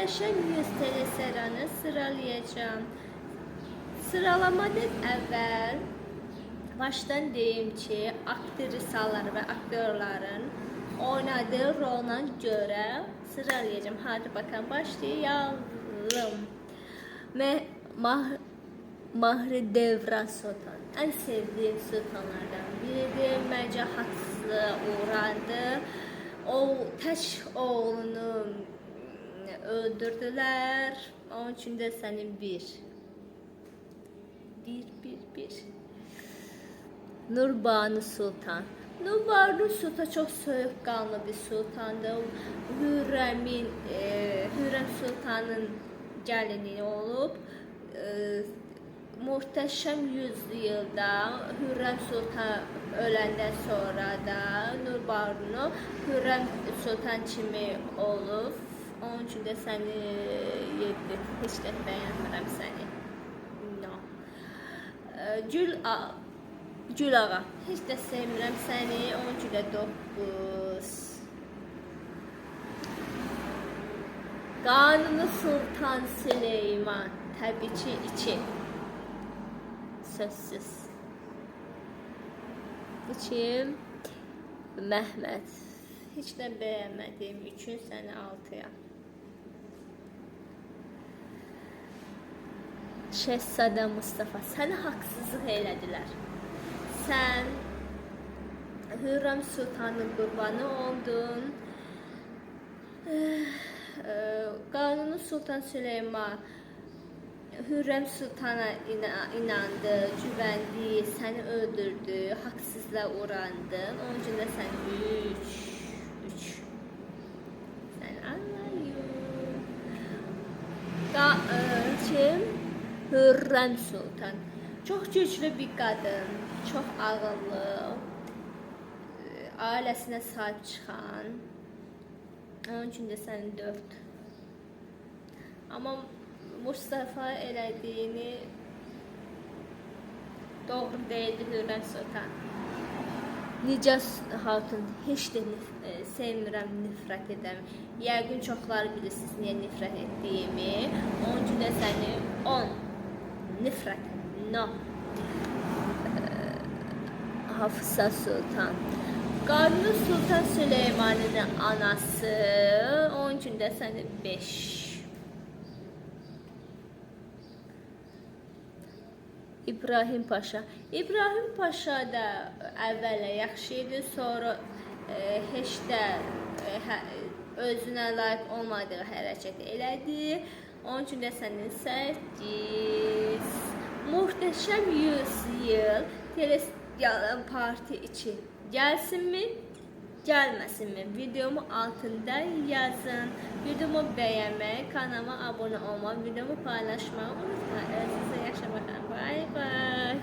Muhteşem Yüz teleseranı sıralayacağım. Sıralamadan əvvəl baştan deyim ki, aktrisalar və aktörlərin oynadığı rola görə sıralayacağım. Hadi bakalım başlayalım. Mahridevran Sultan. En sevdiğim sultanlardan biridir. Bence haksızlığa uğrandı. O tək oğlunu öldürdüler. Onun için de seni bir. Nurbanu Sultan. Nurbanu Sultan çok soyuqqanlı bir sultandı. Hürrem Sultanın gəlini olub. Muhteşem Yüzyılda Hürrem Sultan öləndən sonra da Nurbanu Hürrem Sultan kimi olub. Onun için de səni 7. Heç də bəyənmirəm səni. No. Gül ağa. Heç də sevmirəm səni. Onun için de 9. Kanuni Sultan Süleyman. Təbii ki 2. Sözsüz. 2. Mehmet. Hiç de beğenmediğim için seni 6'ya. Şehzade Mustafa. Səni haksızlık elədilər. Sən Hürrem Sultanın qurbanı oldun. Kanuni Sultan Süleyman Hürrem Sultan'a inandı, güvendi, seni öldürdü, haksızlığa uğrandı. Onun için de sen 3. Sen anlayın. Kim? Hürrem Sultan. Çok güçlü bir kadın, çok ağıllı, ailesine sahip çıkan. Onun için de sen 4. Ama Mustafa elədiyini doğru değildi Hürrem Sultan. Nicas Hatun heç də sevmirəm, nifrət edəm. Yəqin çoxları bilirsiniz niyə nifrət etdiyimi. Onun üçün də səni 10. Nifrət. No. Hafsa Sultan. Kanuni Sultan Süleyman'ın anası. Onun üçün də səni 5. İbrahim Paşa. İbrahim Paşa da əvvələ yaxşı idi, sonra heç də özünə layiq olmadığı hərəkət elədi. Onun üçün də sənin 8. Muhteşem Yüzyıl televiziyon parti için gelsin mi? Gelmesin mi? Videomu altında yazın. Videomu beğenmeyi, kanalıma abone olmayı, videomu paylaşmayı unutmayın. Size yaşamak. Bye bye.